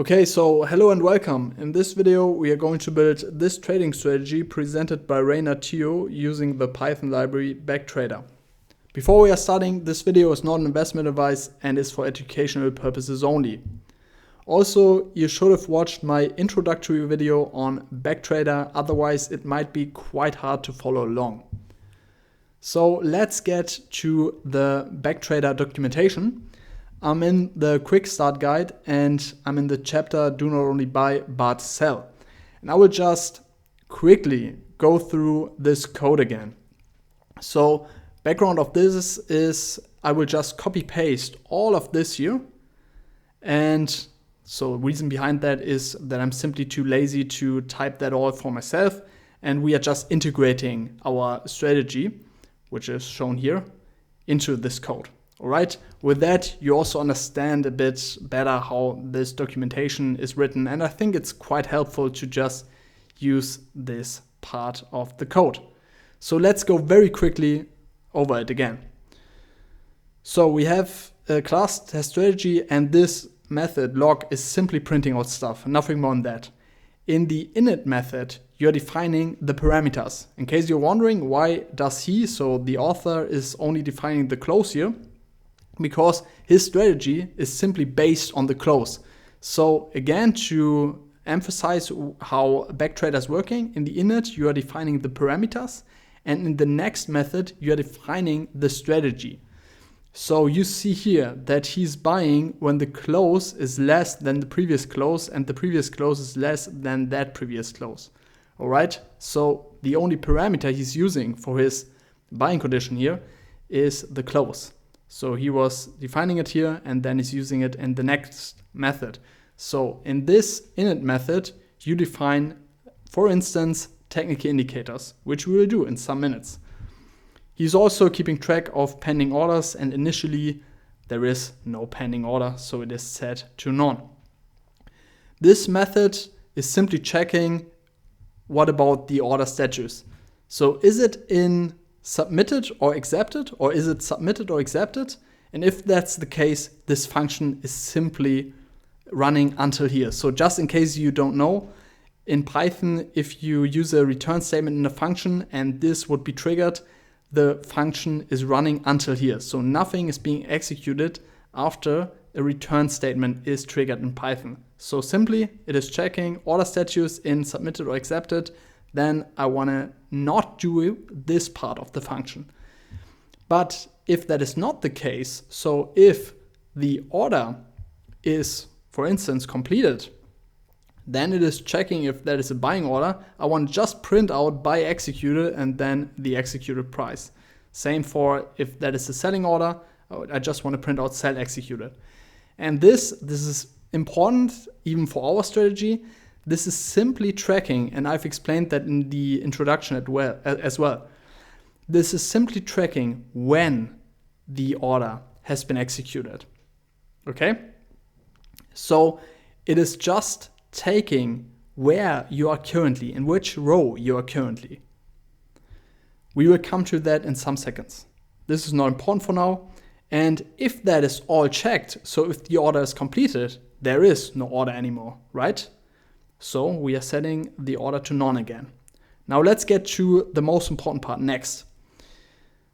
Okay, so hello and welcome. In this video, we are going to build this trading strategy presented by Rayner Teo using the Python library Backtrader. Before we are starting, this video is not an investment advice and is for educational purposes only. Also, you should have watched my introductory video on Backtrader, otherwise it might be quite hard to follow along. So let's get to the Backtrader documentation. I'm in the quick start guide and I'm in the chapter do not only buy but sell. And I will just quickly go through this code again. So background of this is I will just copy paste all of this here. And so the reason behind that is that I'm simply too lazy to type that all for myself. And we are just integrating our strategy, which is shown here, into this code. All right, with that, you also understand a bit better how this documentation is written. And I think it's quite helpful to just use this part of the code. So let's go very quickly over it again. So we have a class test strategy, and this method log is simply printing out stuff, nothing more than that. In the init method, you're defining the parameters. In case you're wondering why does he, so the author is only defining the close here, because his strategy is simply based on the close. So again, to emphasize how Backtrader is working, in the init you are defining the parameters, and in the next method you are defining the strategy. So you see here that he's buying when the close is less than the previous close and the previous close is less than that previous close. All right, so the only parameter he's using for his buying condition here is the close. So he was defining it here and then he's using it in the next method. So in this init method, you define, for instance, technical indicators, which we will do in some minutes. He's also keeping track of pending orders, and initially there is no pending order, so it is set to none. This method is simply checking what about the order status. So is it in submitted or accepted, or is it submitted or accepted? And if that's the case, this function is simply running until here. So just in case you don't know, in Python, if you use a return statement in a function and this would be triggered, the function is running until here. So nothing is being executed after a return statement is triggered in Python. So simply it is checking order status in submitted or accepted. Then I want to not do this part of the function. But if that is not the case, so if the order is, for instance, completed, then it is checking if that is a buying order. I want to just print out buy executed and then the executed price. Same for if that is a selling order, I just want to print out sell executed. And this is important even for our strategy. This is simply tracking, and I've explained that in the introduction as well. This is simply tracking when the order has been executed. Okay? So it is just taking where you are currently, in which row you are currently. We will come to that in some seconds. This is not important for now. And if that is all checked, so if the order is completed, there is no order anymore, right? So we are setting the order to none again. Now let's get to the most important part next.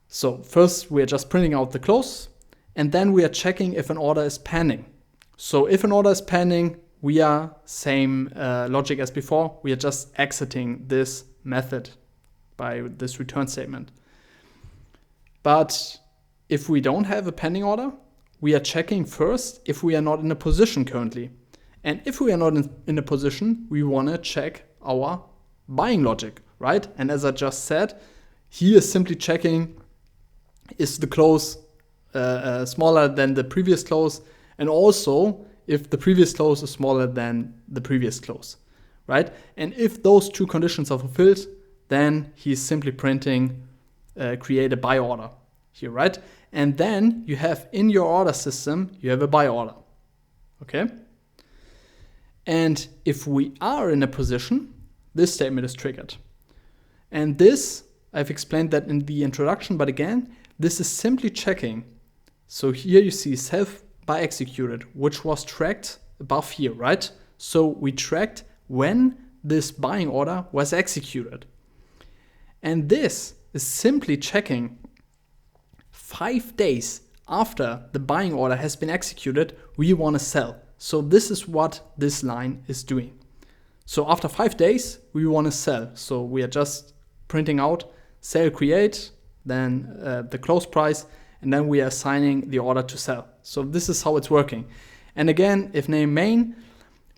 So first we are just printing out the close, and then we are checking if an order is pending. So if an order is pending, we are same logic as before. We are just exiting this method by this return statement. But if we don't have a pending order, we are checking first if we are not in a position currently. And if we are not in a position, we want to check our buying logic, right? And as I just said, he is simply checking is the close smaller than the previous close, and also if the previous close is smaller than the previous close, right? And if those two conditions are fulfilled, then he's simply printing create a buy order here, right? And then you have in your order system, you have a buy order, okay? And if we are in a position, this statement is triggered. And this, I've explained that in the introduction, but again, this is simply checking. So here you see self buy executed, which was tracked above here, right? So we tracked when this buying order was executed. And this is simply checking 5 days after the buying order has been executed, we want to sell. So this is what this line is doing. So after 5 days, we want to sell. So we are just printing out sale create, then the close price, and then we are assigning the order to sell. So this is how it's working. And again, if name main,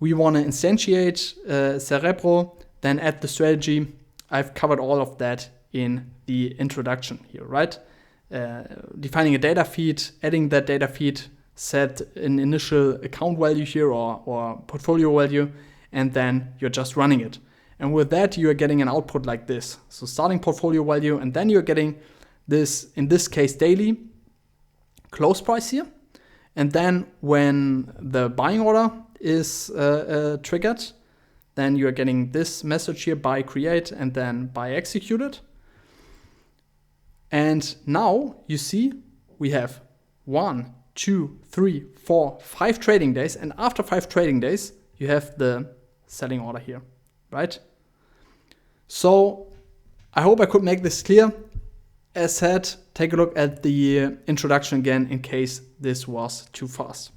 we want to instantiate Cerebro, then add the strategy. I've covered all of that in the introduction here, right? Defining a data feed, adding that data feed, set an initial account value here or portfolio value, and then you're just running it. And with that, you are getting an output like this. So starting portfolio value, and then you're getting this, in this case, daily close price here. And then when the buying order is triggered, then you're getting this message here, buy create, and then buy executed. And now you see we have 1, 2, 3, 4, 5 trading days. And after 5 trading days, you have the selling order here, right? So I hope I could make this clear. As said, take a look at the introduction again in case this was too fast.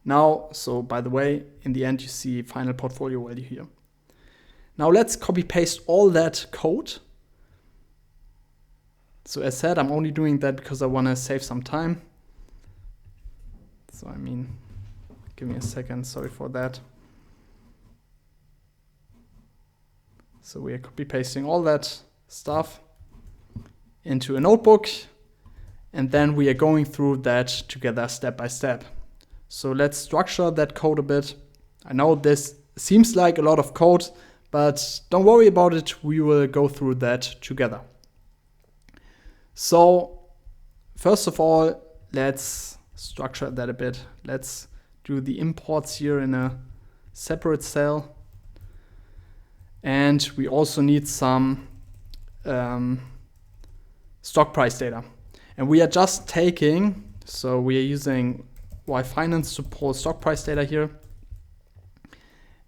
Now, so by the way, in the end you see final portfolio value here. Now let's copy paste all that code. So as said, I'm only doing that because I want to save some time. So give me a second, sorry for that. So we are copy pasting all that stuff into a notebook, and then we are going through that together step by step. So let's structure that code a bit. I know this seems like a lot of code, but don't worry about it. We will go through that together. So first of all, let's structure that a bit. Let's do the imports here in a separate cell. And we also need some stock price data. And we are just taking, so we are using Finance to pull stock price data here.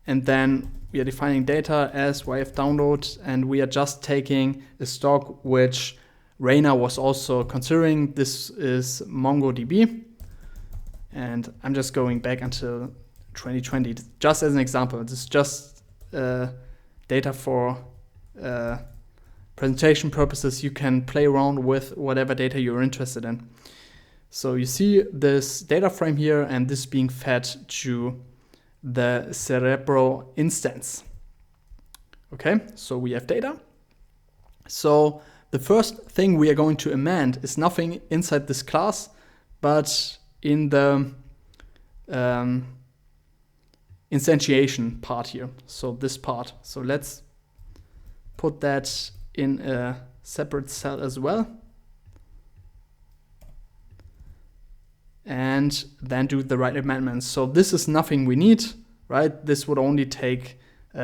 And then we are defining data as YF download, and we are just taking a stock which Rayner was also considering. This is MongoDB. And I'm just going back until 2020, just as an example. This is just data for presentation purposes. You can play around with whatever data you're interested in. So you see this data frame here, and this being fed to the Cerebro instance. Okay, so we have data. So the first thing we are going to amend is nothing inside this class, but in the instantiation part here. So this part. So let's put that in a separate cell as well. And then do the right amendments. So this is nothing we need, right? This would only take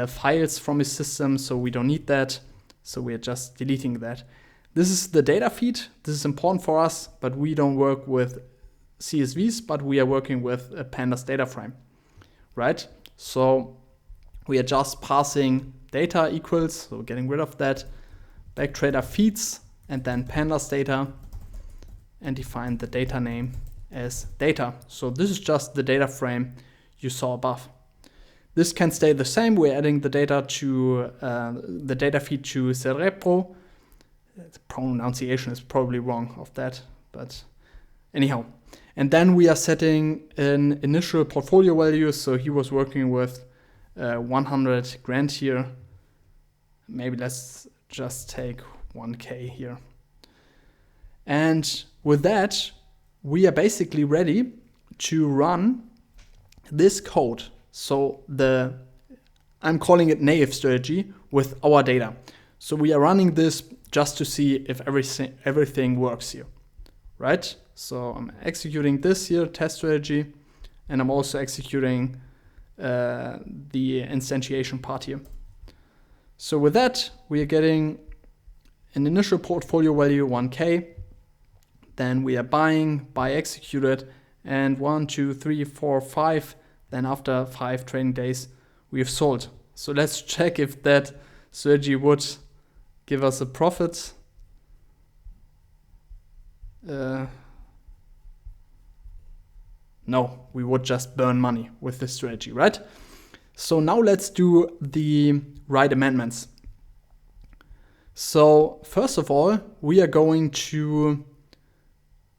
files from a system, so we don't need that. So we're just deleting that. This is the data feed. This is important for us, but we don't work with CSVs, but we are working with a pandas data frame, right? So we are just passing data equals, so getting rid of that, Backtrader feeds, and then pandas data, and define the data name as data. So this is just the data frame you saw above. This can stay the same. We're adding the data to the data feed to Cerebro. The pronunciation is probably wrong of that, but anyhow. And then we are setting an initial portfolio value. So he was working with 100 grand here. Maybe let's just take 1K here. And with that, we are basically ready to run this code. So I'm calling it native strategy with our data. So we are running this just to see if everything works here, right? So I'm executing this here, test strategy, and I'm also executing the instantiation part here. So with that, we are getting an initial portfolio value 1K. Then we are buying, buy executed, and 1, 2, 3, 4, 5. Then after 5 trading days, we have sold. So let's check if that strategy would give us a profit. No, we would just burn money with this strategy, right? So now let's do the right amendments. So first of all, we are going to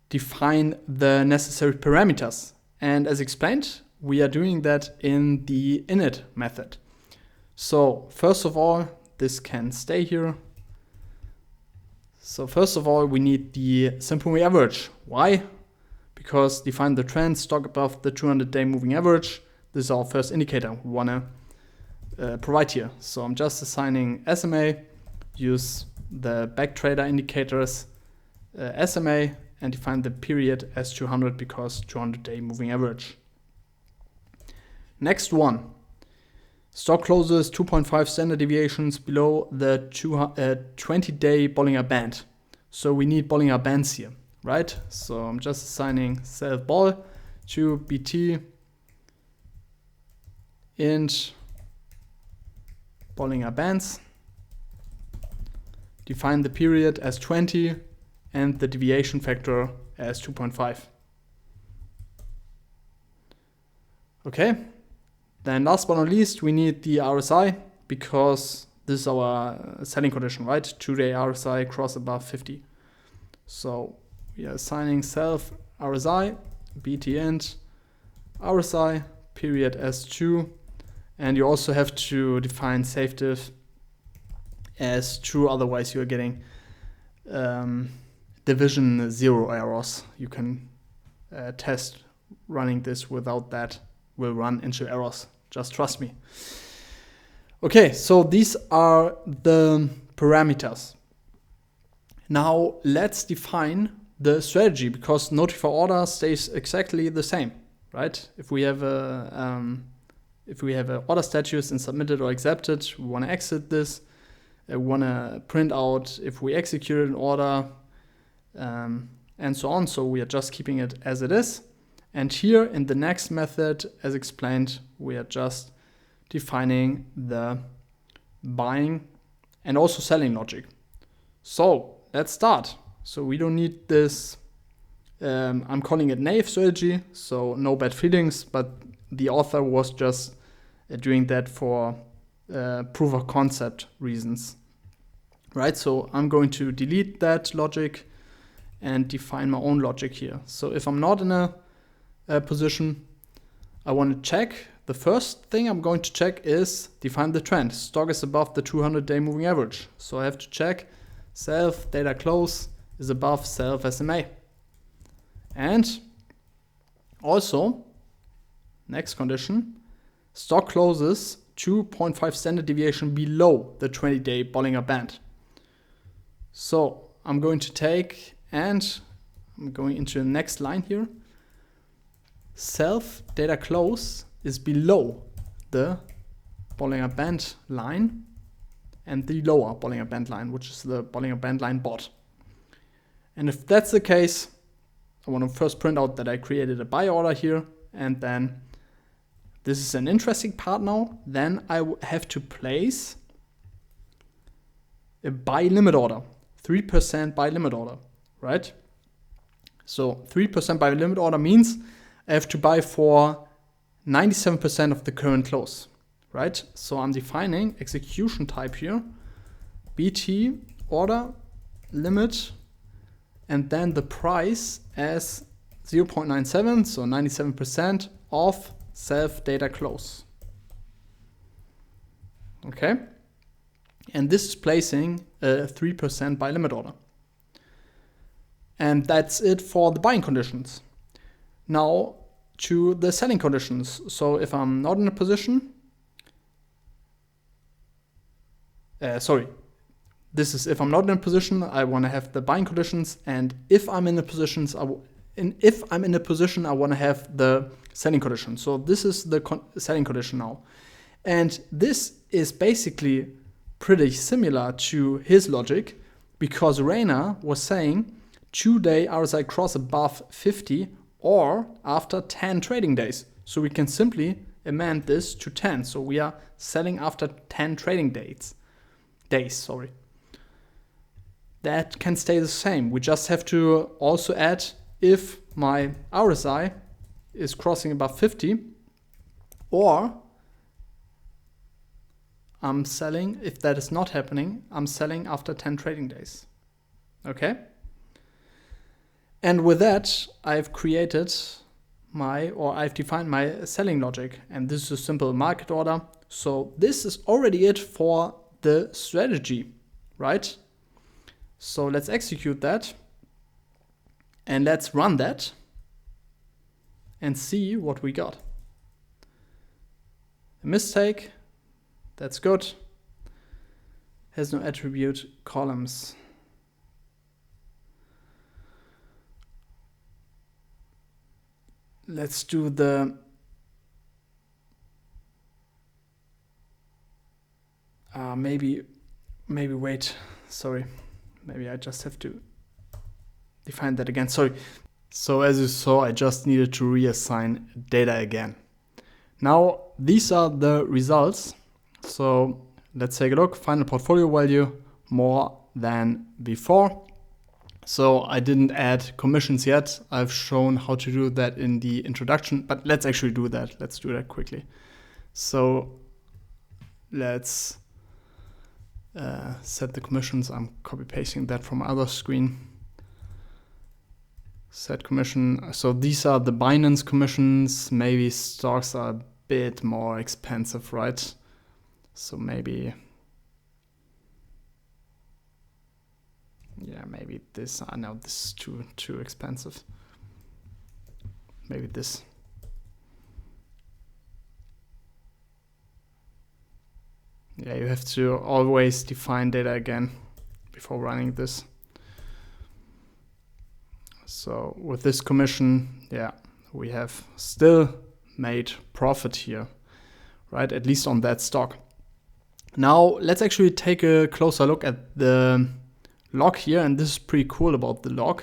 define the necessary parameters. And as explained, we are doing that in the init method. So first of all, this can stay here. So first of all, we need the simple moving average. Why? Because define the trend, stock above the 200-day moving average. This is our first indicator we want to provide here. So I'm just assigning SMA, use the Backtrader indicators SMA, and define the period as 200 because 200-day moving average. Next one, stock closes 2.5 standard deviations below the 20-day Bollinger Band. So we need Bollinger Bands here, right? So I'm just assigning self bol to BT int Bollinger Bands. Define the period as 20 and the deviation factor as 2.5. Okay. Then last but not least, we need the RSI because this is our selling condition, right? 2-day RSI cross above 50. So we are assigning self RSI, BT int, RSI, period as 2. And you also have to define safe diff as true, otherwise you are getting division 0 errors. You can test running this without that, will run into errors. Just trust me. Okay, so these are the parameters. Now let's define the strategy because notify order stays exactly the same, right? If we have a order status and submitted or accepted, we want to exit this. We want to print out if we executed an order, and so on. So we are just keeping it as it is. And here in the next method, as explained, we are just defining the buying and also selling logic. So let's start. So we don't need this, I'm calling it naive strategy, so no bad feelings, but the author was just doing that for proof of concept reasons, right? So I'm going to delete that logic and define my own logic here. So if I'm not in a position, I want to check. The first thing I'm going to check is define the trend. Stock is above the 200-day moving average. So I have to check self data close is above self SMA. And also, next condition, stock closes 2.5 standard deviation below the 20-day Bollinger Band. So I'm going to take, and I'm going into the next line here. Self data close is below the Bollinger Band line and the lower Bollinger Band line, which is the Bollinger Band line bot. And if that's the case, I want to first print out that I created a buy order here, and then this is an interesting part now. Then I have to place a buy limit order, 3% buy limit order, right? So 3% buy limit order means I have to buy for 97% of the current close, right? So I'm defining execution type here, BT order limit, and then the price as 0.97, so 97% of self data close. Okay, and this is placing a 3% buy limit order. And that's it for the buying conditions. Now to the selling conditions. So if I'm not in a position, this is if I'm not in a position, I want to have the buying conditions, and if I'm in a position, I want to have the selling condition. So this is the selling condition now, and this is basically pretty similar to his logic, because Rayner was saying 2-day RSI cross above 50 or after 10 trading days. So we can simply amend this to 10. So we are selling after 10 trading days. That can stay the same. We just have to also add if my RSI is crossing above 50, or I'm selling, if that is not happening, I'm selling after 10 trading days. Okay? And with that, I've defined my selling logic. And this is a simple market order. So this is already it for the strategy, right? So let's execute that. And let's run that and see what we got. A mistake. That's good. Has no attribute columns. Let's do the maybe wait. Sorry. Maybe I just have to define that again. Sorry. So as you saw, I just needed to reassign data again. Now these are the results. So let's take a look. Final portfolio value more than before. So I didn't add commissions yet. I've shown how to do that in the introduction, but let's actually do that. Let's do that quickly. So let's set the commissions. I'm copy pasting that from other screen. Set commission. So these are the Binance commissions. Maybe stocks are a bit more expensive, right? So maybe, yeah, maybe this. I know this is too expensive. Maybe this. Yeah, you have to always define data again before running this. So with this commission, yeah, we have still made profit here, right? At least on that stock. Now let's actually take a closer look at the log here, and this is pretty cool about the log.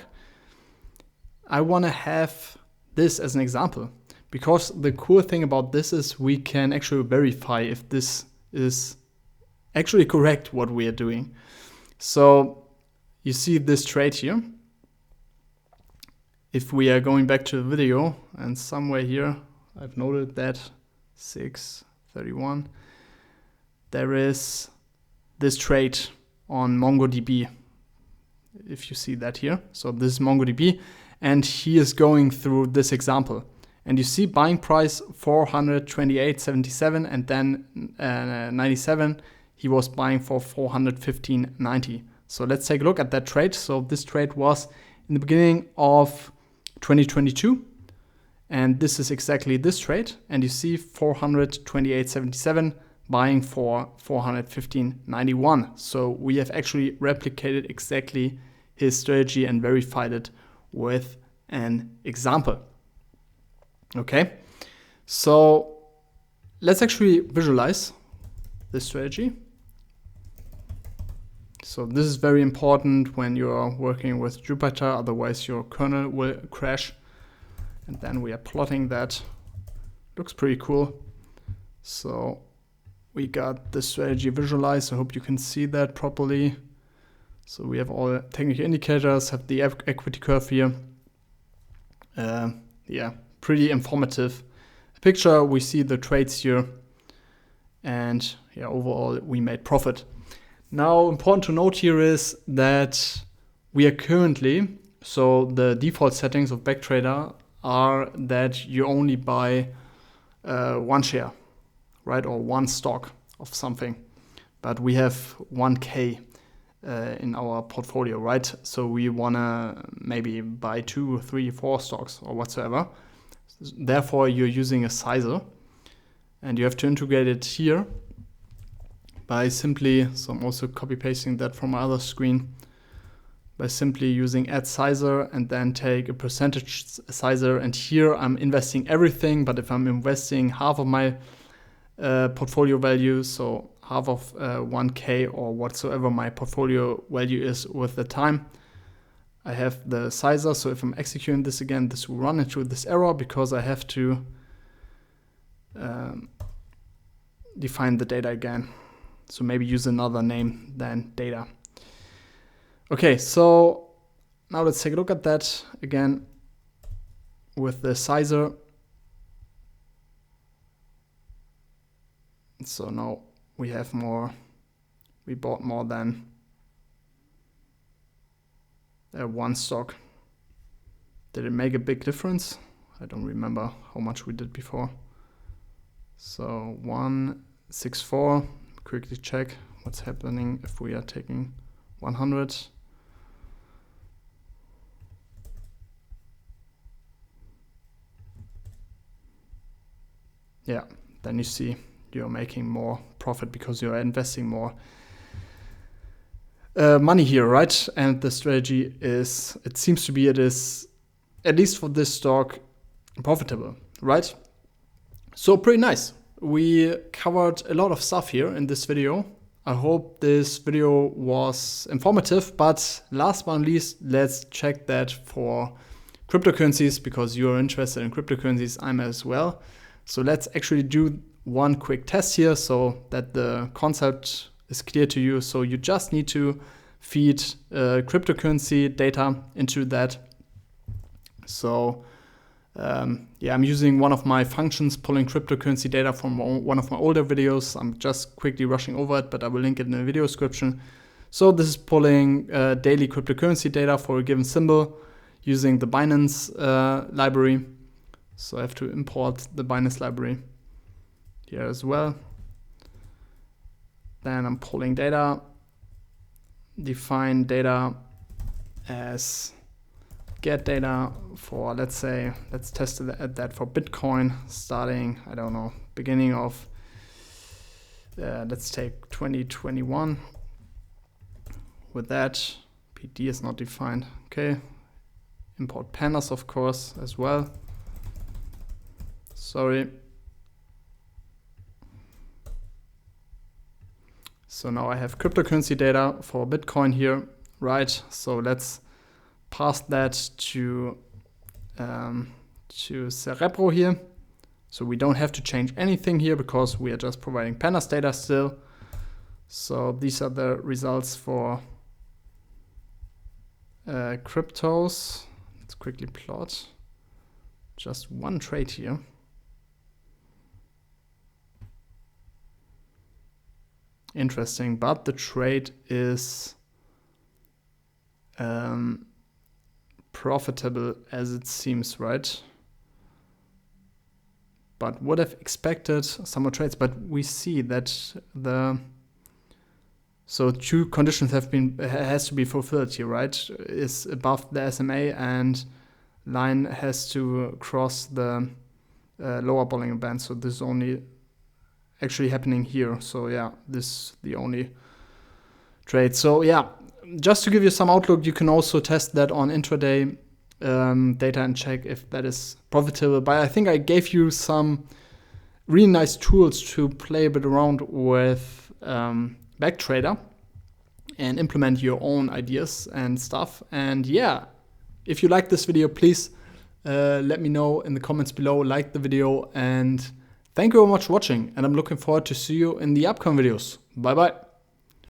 I want to have this as an example, because the cool thing about this is we can actually verify if this is actually correct what we are doing. So you see this trade here. If we are going back to the video, and somewhere here I've noted that 631, there is this trade on MongoDB, if you see that here. So this is MongoDB, and he is going through this example. And you see buying price 428.77, and then 97, he was buying for 415.90. So let's take a look at that trade. So this trade was in the beginning of 2022. And this is exactly this trade. And you see 428.77 buying for 415.91. So we have actually replicated exactly his strategy and verified it with an example. Okay, so let's actually visualize this strategy. So this is very important when you're working with Jupyter, otherwise your kernel will crash. And then we are plotting that. Looks pretty cool. So we got the strategy visualized. I hope you can see that properly. So we have all technical indicators, have the equity curve here. Yeah, pretty informative picture. We see the trades here, and yeah, overall we made profit. Now, important to note here is that we are currently, so the default settings of Backtrader are that you only buy one share, right, or one stock of something, but we have 1K in our portfolio, right? So we wanna maybe buy 2, 3, 4 stocks or whatsoever. Therefore, you're using a sizer, and you have to integrate it here by simply, so I'm also copy pasting that from my other screen, by simply using add sizer and then take a percentage sizer. And here I'm investing everything, but if I'm investing half of my portfolio value, so half of 1K or whatsoever my portfolio value is with the time, I have the sizer, so if I'm executing this again, this will run into this error because I have to define the data again. So maybe use another name than data. Okay, so now let's take a look at that again with the sizer. So now we have more, we bought more than one stock. Did it make a big difference? I don't remember how much we did before. So 164, quickly check what's happening if we are taking 100. Yeah, then you see you're making more profit because you're investing more money here, right? And the strategy is, it seems to be, it is, at least for this stock, profitable, right? So pretty nice. We covered a lot of stuff here in this video. I hope this video was informative, but last but not least, let's check that for cryptocurrencies, because you're interested in cryptocurrencies, I'm as well. So let's actually do one quick test here so that the concept is clear to you. So you just need to feed cryptocurrency data into that. So yeah, I'm using one of my functions pulling cryptocurrency data from one of my older videos. I'm just quickly rushing over it, but I will link it in the video description. So this is pulling daily cryptocurrency data for a given symbol using the Binance library. So I have to import the Binance library here as well. Then I'm pulling data, define data as get data for, let's say, let's test that for Bitcoin starting, I don't know, beginning of, let's take 2021. With that, PD is not defined. Okay, import pandas, of course, as well. Sorry. So now I have cryptocurrency data for Bitcoin here, right? So let's pass that to Cerebro here. So we don't have to change anything here because we are just providing pandas data still. So these are the results for cryptos. Let's quickly plot just one trade here. Interesting, but the trade is profitable as it seems, right? But would have expected some more trades, but we see that so two conditions has to be fulfilled here, right? Is above the SMA and line has to cross the lower Bollinger Band. So this is only actually happening here. So yeah, this is the only trade. So yeah, just to give you some outlook, you can also test that on intraday data and check if that is profitable. But I think I gave you some really nice tools to play a bit around with Backtrader and implement your own ideas and stuff. And yeah, if you like this video, please let me know in the comments below, like the video, and thank you very much for watching, and I'm looking forward to see you in the upcoming videos. Bye bye.